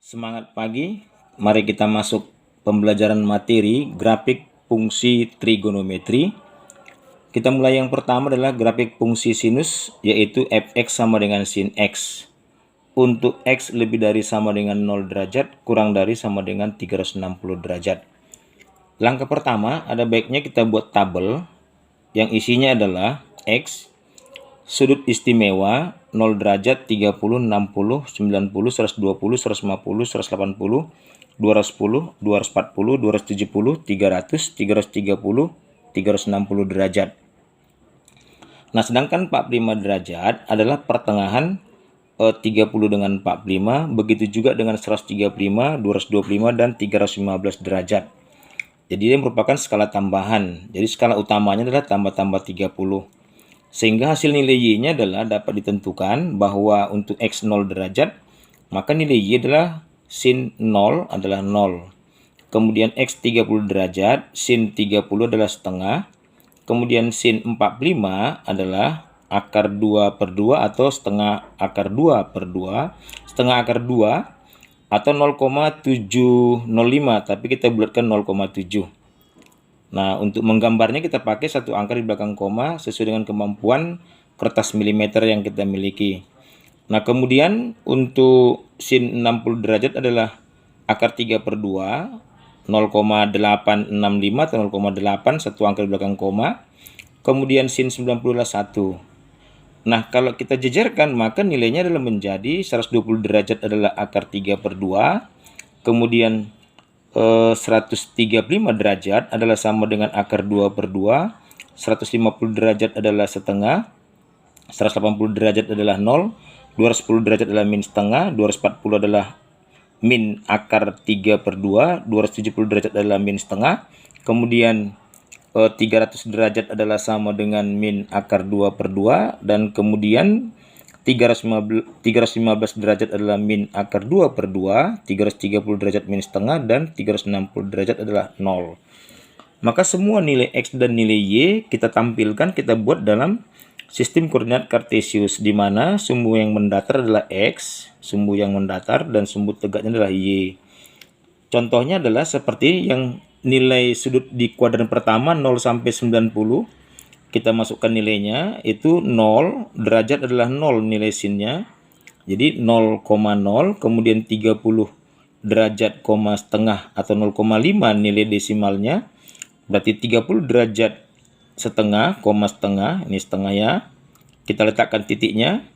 Semangat pagi, mari kita masuk pembelajaran materi grafik fungsi trigonometri. Kita mulai yang pertama adalah grafik fungsi sinus, yaitu fx sama dengan sin x. Untuk x lebih dari sama dengan 0 derajat, kurang dari sama dengan 360 derajat. Langkah pertama, ada baiknya kita buat tabel yang isinya adalah x, sudut istimewa 0 derajat, 30, 60, 90, 120, 150, 180, 210, 240, 270, 300, 330, 360 derajat. Nah, sedangkan 45 derajat adalah pertengahan 30 dengan 45, begitu juga dengan 135, 225, dan 315 derajat. Jadi dia merupakan skala tambahan. Jadi skala utamanya adalah tambah-tambah 30. Sehingga hasil nilai Y-nya adalah dapat ditentukan bahwa untuk X 0 derajat, maka nilai Y adalah sin 0 adalah 0. Kemudian X 30 derajat, sin 30 adalah setengah. Kemudian sin 45 adalah akar 2 per 2 atau setengah akar 2 per 2. Setengah akar 2 atau 0,705, tapi kita bulatkan 0,7. Nah, untuk menggambarnya kita pakai satu angka di belakang koma sesuai dengan kemampuan kertas milimeter yang kita miliki. Nah, kemudian untuk sin 60 derajat adalah akar 3 per 2, 0,865 atau 0,8, satu angka di belakang koma. Kemudian sin 90 adalah 1. Nah, kalau kita jejerkan maka nilainya adalah menjadi 120 derajat adalah akar 3 per 2. Kemudian 135 derajat adalah sama dengan akar 2 per 2, 150 derajat adalah setengah, 180 derajat adalah 0, 210 derajat adalah min setengah, 240 adalah min akar 3 per 2, 270 derajat adalah min setengah, kemudian 300 derajat adalah sama dengan min akar 2 per 2, dan kemudian 315 derajat adalah min akar 2 per 2, 330 derajat min setengah, dan 360 derajat adalah 0. Maka semua nilai X dan nilai Y kita tampilkan, kita buat dalam sistem koordinat kartesius, di mana sumbu yang mendatar adalah X, sumbu yang mendatar, dan sumbu tegaknya adalah Y. Contohnya adalah seperti yang nilai sudut di kuadran pertama 0 sampai 90. Kita masukkan nilainya, itu 0 derajat adalah 0 nilai sinnya. Jadi 0,0, kemudian 30 derajat koma setengah atau 0,5 nilai desimalnya. Berarti 30 derajat setengah koma setengah, ini setengah ya. Kita letakkan titiknya.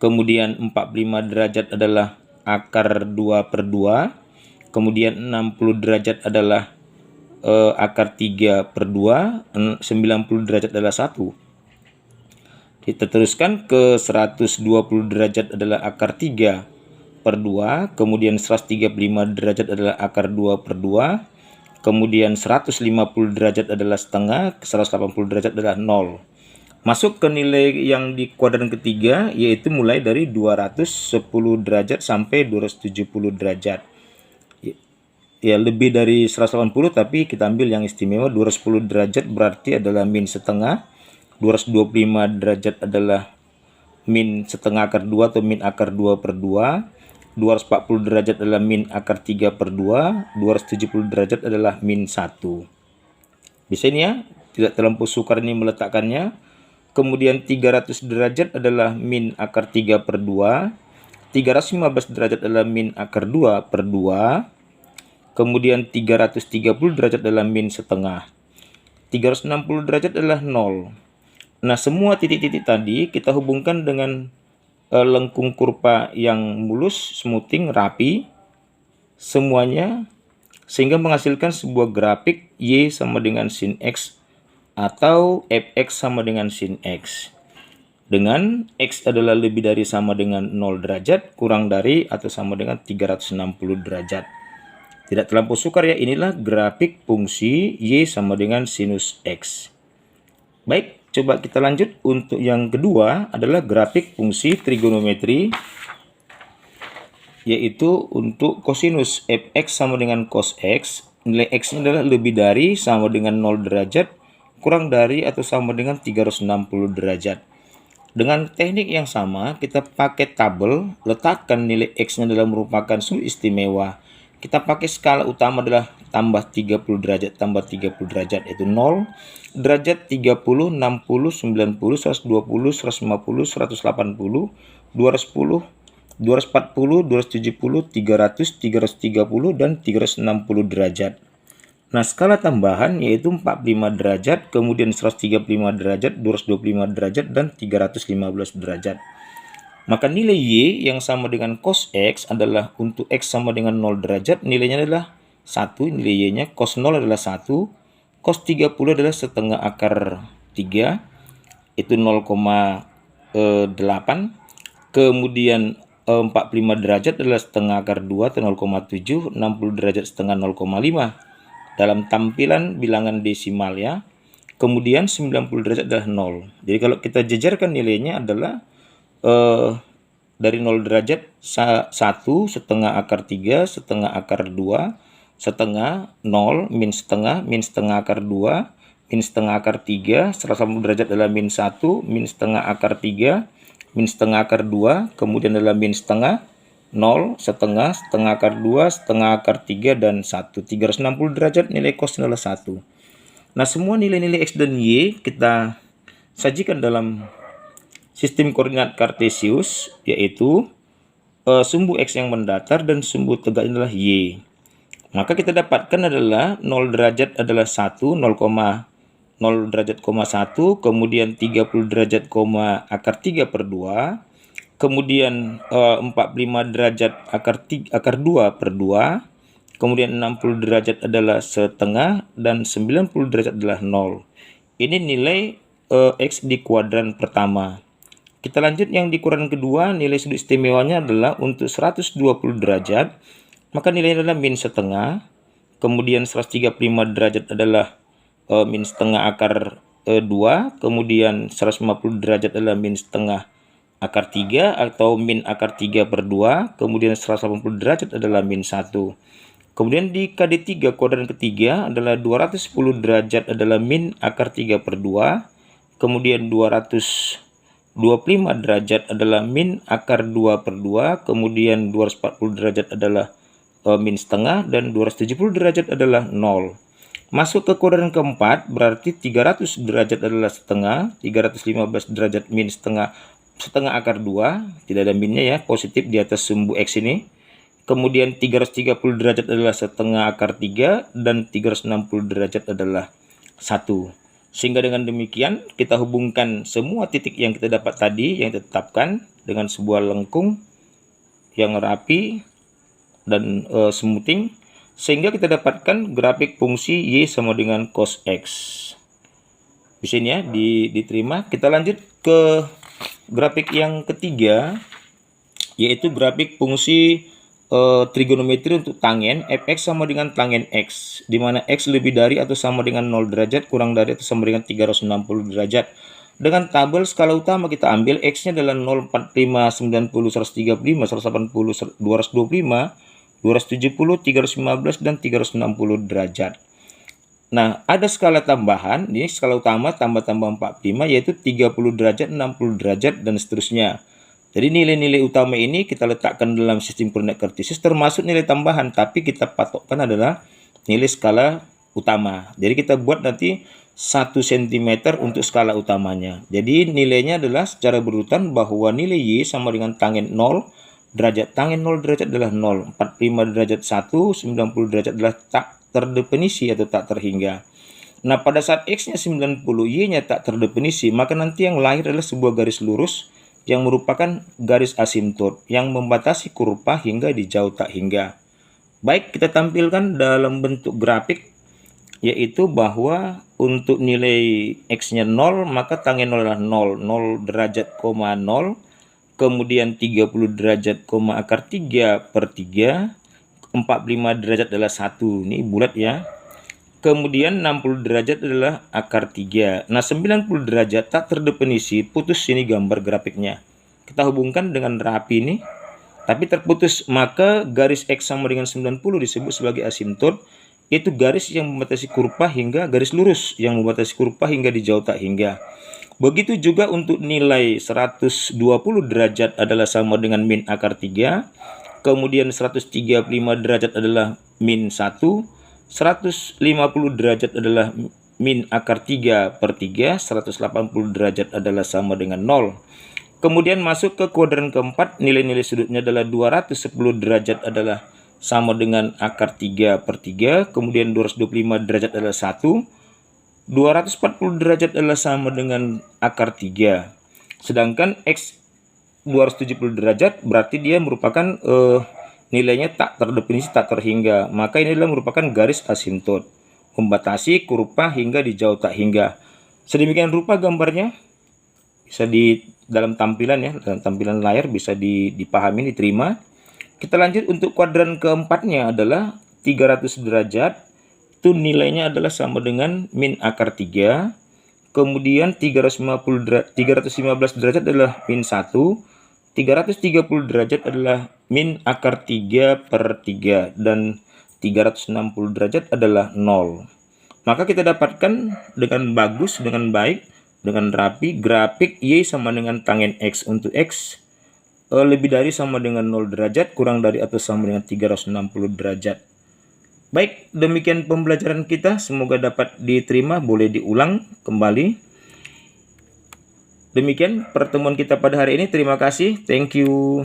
Kemudian 45 derajat adalah akar 2 per 2. Kemudian 60 derajat adalah akar 3 per 2, 90 derajat adalah 1. Kita teruskan ke 120 derajat adalah akar 3 per 2, kemudian 135 derajat adalah akar 2 per 2, kemudian 150 derajat adalah setengah, 180 derajat adalah 0. Masuk ke nilai yang di kuadran ketiga, yaitu mulai dari 210 derajat sampai 270 derajat. Ya, lebih dari 180, tapi kita ambil yang istimewa. 210 derajat berarti adalah min setengah, 225 derajat adalah min setengah akar 2 atau min akar 2 per 2, 240 derajat adalah min akar 3 per 2, 270 derajat adalah min 1. Bisa ini ya, tidak terlampau sukar ini meletakkannya. Kemudian 300 derajat adalah min akar 3 per 2, 315 derajat adalah min akar 2 per 2, kemudian 330 derajat adalah min setengah. 360 derajat adalah 0. Nah, semua titik-titik tadi kita hubungkan dengan lengkung kurva yang mulus, smoothing, rapi. Semuanya sehingga menghasilkan sebuah grafik Y sama dengan sin X atau Fx sama dengan sin X. Dengan X adalah lebih dari sama dengan 0 derajat, kurang dari atau sama dengan 360 derajat. Tidak terlampau sukar ya, inilah grafik fungsi Y sama dengan sinus X. Baik, coba kita lanjut. Untuk yang kedua adalah grafik fungsi trigonometri, yaitu untuk kosinus Fx sama dengan cos X. Nilai X-nya adalah lebih dari sama dengan 0 derajat, kurang dari atau sama dengan 360 derajat. Dengan teknik yang sama, kita pakai tabel, letakkan nilai X-nya dalam merupakan sudut istimewa. Kita pakai skala utama adalah tambah 30 derajat, tambah 30 derajat, yaitu 0, derajat, 30, 60, 90, 120, 150, 180, 210, 240, 270, 300, 330, dan 360 derajat. Nah, skala tambahan yaitu 45 derajat, kemudian 135 derajat, 225 derajat, dan 315 derajat. Maka nilai Y yang sama dengan cos X adalah untuk X sama dengan 0 derajat, nilainya adalah 1, nilai Y-nya, cos 0 adalah 1, cos 30 adalah setengah akar 3, itu 0,8, kemudian 45 derajat adalah setengah akar 2 atau 0,7, 60 derajat setengah 0,5 dalam tampilan bilangan desimal ya. Kemudian 90 derajat adalah 0. Jadi kalau kita jejarkan nilainya adalah dari 0 derajat 1, setengah akar 3, setengah akar 2, setengah, 0, min setengah akar 2, min setengah akar 3, 180 derajat adalah min 1, min setengah akar 3, min setengah akar 2, kemudian adalah min setengah, 0, setengah, setengah akar 2, setengah akar 3, dan 1. 360 derajat nilai cos adalah 1. Nah, semua nilai-nilai X dan Y kita sajikan dalam sistem koordinat kartesius, yaitu sumbu X yang mendatar dan sumbu tegak adalah Y. Maka kita dapatkan adalah 0 derajat adalah 1, 0,0 derajat, 1, kemudian 30 derajat, akar 3 per 2, kemudian 45 derajat akar 2 per 2, kemudian 60 derajat adalah setengah, dan 90 derajat adalah 0. Ini nilai X di kuadran pertama. Kita lanjut yang di kuadran kedua, nilai sudut istimewanya adalah untuk 120 derajat, maka nilainya adalah min setengah, kemudian 135 derajat adalah min setengah akar 2, kemudian 150 derajat adalah min setengah akar 3 atau min akar 3 per 2, kemudian 180 derajat adalah min 1. Kemudian di KD3 kuadran ketiga adalah 210 derajat adalah min akar 3 per 2, kemudian 225 derajat adalah min akar 2 per 2, kemudian 240 derajat adalah min setengah, dan 270 derajat adalah 0. Masuk ke kuadran keempat berarti 300 derajat adalah setengah, 315 derajat min setengah akar 2, tidak ada minnya ya, positif di atas sumbu X ini. Kemudian 330 derajat adalah setengah akar 3, dan 360 derajat adalah 1. Sehingga dengan demikian kita hubungkan semua titik yang kita dapat tadi, yang ditetapkan dengan sebuah lengkung yang rapi dan smoothing, sehingga kita dapatkan grafik fungsi Y sama dengan cos X. Di sini ya diterima. Kita lanjut ke grafik yang ketiga, yaitu grafik fungsi trigonometri untuk tangen fx sama dengan tangen x, di mana x lebih dari atau sama dengan 0 derajat, kurang dari atau sama dengan 360 derajat. Dengan tabel skala utama kita ambil x-nya adalah 0, 45, 90, 135, 180, 225, 270, 315, dan 360 derajat. Nah, ada skala tambahan, ini skala utama tambah-tambah 45, yaitu 30 derajat, 60 derajat, dan seterusnya. Jadi nilai-nilai utama ini kita letakkan dalam sistem koordinat kartesius termasuk nilai tambahan, tapi kita patokkan adalah nilai skala utama. Jadi kita buat nanti 1 cm untuk skala utamanya. Jadi nilainya adalah secara berurutan bahwa nilai Y sama dengan tangen 0 derajat. Tangen 0 derajat adalah 0, 45 derajat 1, 90 derajat adalah tak terdefinisi atau tak terhingga. Nah, pada saat X-nya 90, Y-nya tak terdefinisi, maka nanti yang lahir adalah sebuah garis lurus yang merupakan garis asimtot yang membatasi kurva hingga di jauh tak hingga. Baik, kita tampilkan dalam bentuk grafik, yaitu bahwa untuk nilai X-nya 0, maka tangen 0 adalah 0, 0 derajat, 0, kemudian 30 derajat, akar 3 per 3, 45 derajat adalah 1, ini bulat ya. Kemudian 60 derajat adalah akar 3. Nah, 90 derajat tak terdefinisi, putus sini gambar grafiknya. Kita hubungkan dengan rapi ini, tapi terputus, maka garis X sama dengan 90 disebut sebagai asimtot, yaitu garis yang membatasi kurva hingga garis lurus yang membatasi kurva hingga di jauh tak hingga. Begitu juga untuk nilai 120 derajat adalah sama dengan min akar 3. Kemudian 135 derajat adalah min 1. 150 derajat adalah min akar 3 per 3. 180 derajat adalah sama dengan 0. Kemudian masuk ke kuadran keempat, nilai-nilai sudutnya adalah 210 derajat adalah sama dengan akar 3 per 3. Kemudian 225 derajat adalah 1. 240 derajat adalah sama dengan akar 3. Sedangkan X 270 derajat berarti dia merupakan nilainya tak terdefinisi, tak terhingga. Maka ini adalah merupakan garis asintot, membatasi kurva hingga di jauh tak hingga. Sedemikian rupa gambarnya. Bisa di dalam tampilan ya, dalam tampilan layar bisa dipahami, diterima. Kita lanjut untuk kuadran keempatnya adalah 300 derajat. Itu nilainya adalah sama dengan min akar 3. Kemudian 315 derajat adalah min 1. 330 derajat adalah min akar 3 per 3. Dan 360 derajat adalah 0. Maka kita dapatkan dengan bagus, dengan baik, dengan rapi grafik Y sama dengan tangen X. Untuk X lebih dari sama dengan 0 derajat, kurang dari atau sama dengan 360 derajat. Baik, demikian pembelajaran kita. Semoga dapat diterima, boleh diulang kembali. Demikian pertemuan kita pada hari ini. Terima kasih. Thank you.